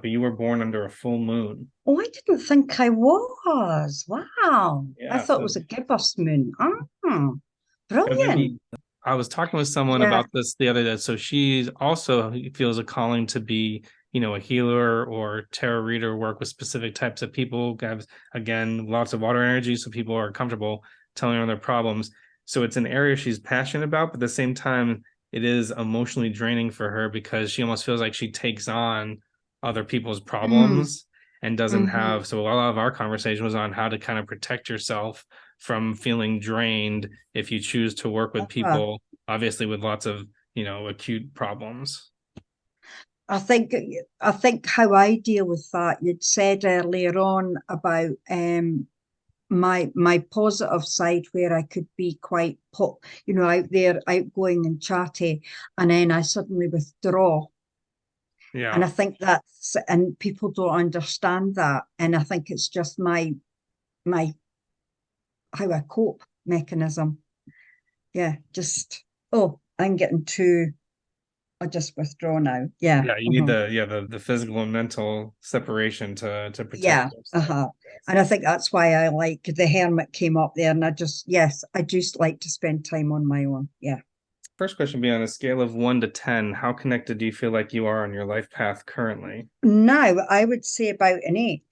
But you were born under a full moon. Oh, I didn't think I was. Wow. I Yeah, thought it so was a gibbous moon. Oh, it would be. brilliant. I was talking with someone Yeah. about this the other day. So she's also feels a calling to be, a healer or tarot reader, work with specific types of people. Have again lots of water energy, so people are comfortable telling her their problems. So it's an area she's passionate about, but at the same time, it is emotionally draining for her because she almost feels like she takes on other people's Mm, problems and doesn't hmm have. So a lot of our conversation was on how to kind of protect yourself from feeling drained if you choose to work with uh, people, obviously with lots of, acute problems. I think I think how I deal with that, you'd said earlier on about my positive side where I could be quite out there, outgoing and chatty, and then I suddenly withdraw. And Yeah. I think and people don't understand that. And I think it's just my how I cope mechanism. Yeah, just I'm getting too. I just withdraw now. Yeah, Yeah, you need uh-huh. the physical and mental separation to protect Yeah, yourself. uh-huh. And I think that's why I like the hermit came up there, and yes, I just like to spend time on my own. Yeah. First question be on a scale of 1 to 10, how connected do you feel like you are on your life path currently? Now I would say about an 8.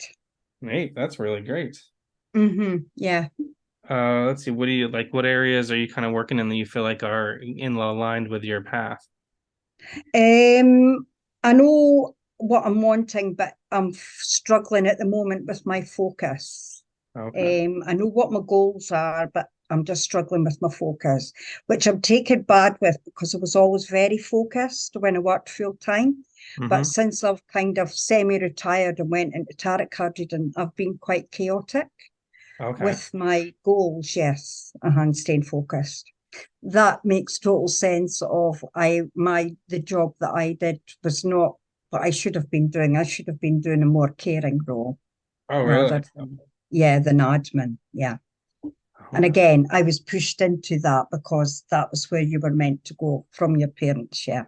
8, that's really great. Yeah. Let's see, what do you like? What areas are you kind of working in that you feel like are in aligned with your path? I know what I'm wanting, but I'm struggling at the moment with my focus. Okay. I know what my goals are, but I'm just struggling with my focus, which I'm taken bad with because I was always very focused when I worked full time. But Mm-hmm. since I've kind of semi-retired and went into tarot card reading, I've been quite chaotic Okay. with my goals, yes, and staying focused. That makes total sense of the job that I did was not what I should have been doing. I should have been doing a more caring role Oh, really? rather than than admin. Yeah. And Okay. again, I was pushed into that because that was where you were meant to go from your parents. Yeah.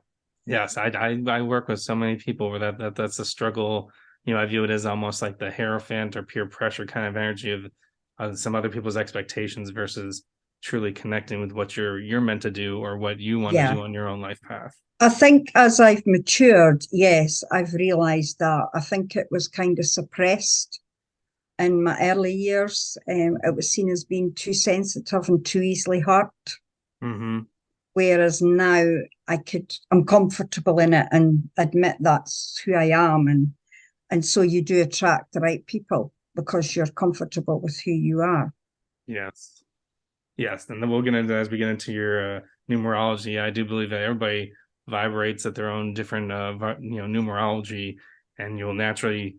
Yes, I work with so many people where that's a struggle. I view it as almost like the hierophant or peer pressure kind of energy of some other people's expectations versus truly connecting with what you're meant to do or what you want to Yeah. do on your own life path. I think as I've matured, yes, I've realized that. I think it was kind of suppressed in my early years. It was seen as being too sensitive and too easily hurt. Hmm. Whereas now I'm comfortable in it and admit that's who I am. And so you do attract the right people because you're comfortable with who you are. Yes. Yes. And then we'll get into as we get into your numerology. I do believe that everybody vibrates at their own different numerology, and you'll naturally,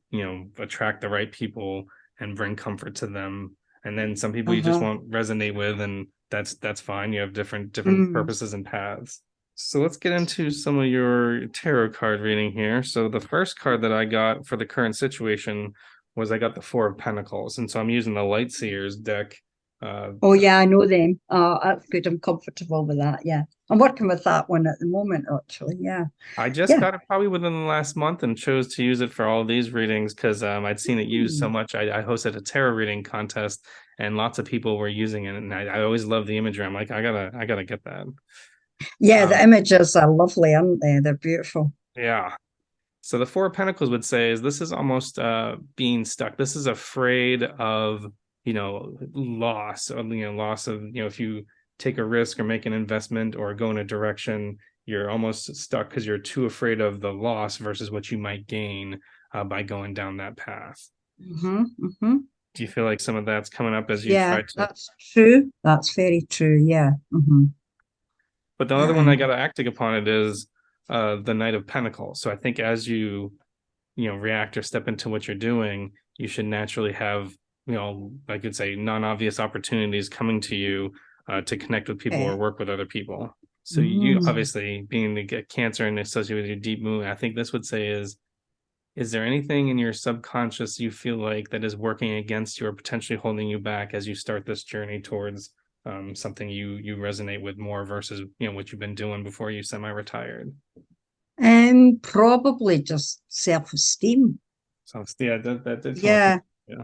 attract the right people and bring comfort to them. And then some people you just Uh-huh. won't resonate with, and that's fine. You have different Mm. purposes and paths. So let's get into some of your tarot card reading here. So the first card that I got for the current situation was I got the Four of Pentacles, and so I'm using the Light Seers deck. Uh, Oh yeah, I know them. That's good. I'm comfortable with that. Yeah. I'm working with that one at the moment, actually. Yeah. I just Yeah. got it probably within the last month and chose to use it for all these readings because I'd seen it used so Mm. much. I hosted a tarot reading contest and lots of people were using it, and I always love the imagery. I'm like, I gotta get that. Yeah, the Um, images are lovely, aren't they? They're beautiful. yeah. So the Four of Pentacles would say is this is almost being stuck. This is afraid of loss, or, loss of if you take a risk or make an investment or go in a direction, you're almost stuck because you're too afraid of the loss versus what you might gain by going down that path. Mm-hmm. Do you feel like some of that's coming up as you Yeah, try to? that's true. That's very true. Yeah. But the other one I Um, got acting upon it is the Knight of Pentacles. So I think as you react or step into what you're doing, you should naturally have I could say non-obvious opportunities coming to you to connect with people or okay. work with other people. So you Mm. obviously being to get cancer and associated with your deep moon, I think this would say is there anything in your subconscious you feel like that is working against you or potentially holding you back as you start this journey towards something you resonate with more versus what you've been doing before you semi-retired? Probably just self-esteem. So yeah, that did come up. Yeah. Yeah.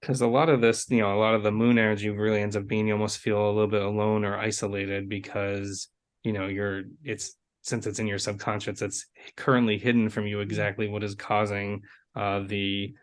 Because a lot of this, a lot of the moon energy really ends up being you almost feel a little bit alone or isolated because, it's since it's in your subconscious, it's currently hidden from you exactly what is causing the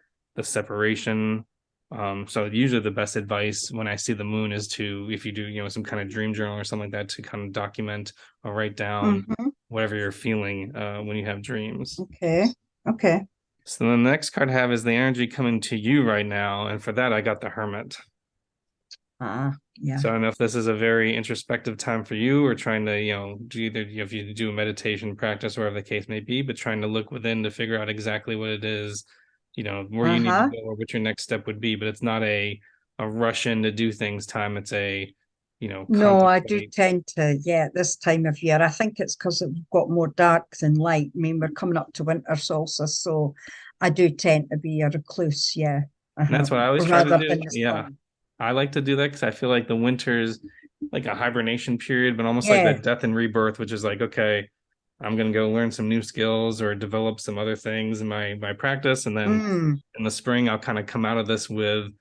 separation. So usually the best advice when I see the moon is to, if you do, some kind of dream journal or something like that, to kind of document or write down Hmm. whatever you're feeling when you have dreams. Okay. Okay. So the next card I have is the energy coming to you right now, and for that I got the Hermit. Yeah. So I don't know if this is a very introspective time for you, or trying to, do either if you do a meditation practice, or whatever the case may be, but trying to look within to figure out exactly what it is, where you need to Uh-huh. go or what your next step would be. But it's not a rush in to do things time. It's a, No, I do contemplate. tend to, yeah, this time of year. I think it's because we've got more dark than light. I mean, we're coming up to winter solstice, so I do tend to be a recluse, yeah, And that's what I always try to rather do. than the Yeah. sun. I like to do that because I feel like the winter's like a hibernation period, but almost like Yeah. that death and rebirth, which is like, okay, I'm gonna go learn some new skills or develop some other things in my practice. And then Mm, in the spring, I'll kind of come out of this with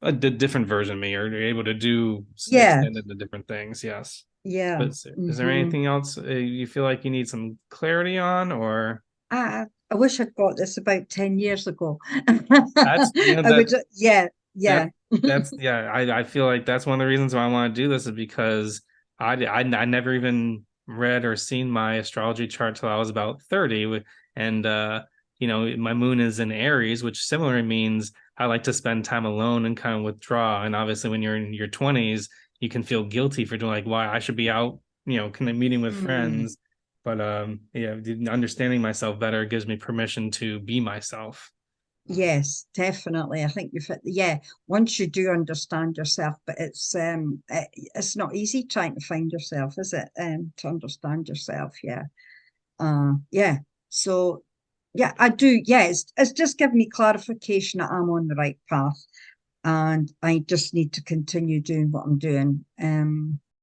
a different version of me, or able to do yeah. extend into different things. Yes. Yeah. But is there Hmm. anything else you feel like you need some clarity on, or I wish I'd got this about 10 years ago. that's, I would, yeah, that yeah. that's yeah, I feel like that's one of the reasons why I want to do this, is because I never even read or seen my astrology chart till I was about 30, and my moon is in Aries, which similarly means I like to spend time alone and kind of withdraw. And obviously when you're in your 20s, you can feel guilty for doing, like, why I should be out, kind of meeting with Mm. friends. But yeah, understanding myself better gives me permission to be myself. Yes, definitely. I think you've hit, yeah, once you do understand yourself, but it's not easy trying to find yourself, is it? To understand yourself, yeah. Yeah. So yeah, I do, yeah, it's just given me clarification that I'm on the right path and I just need to continue doing what I'm doing.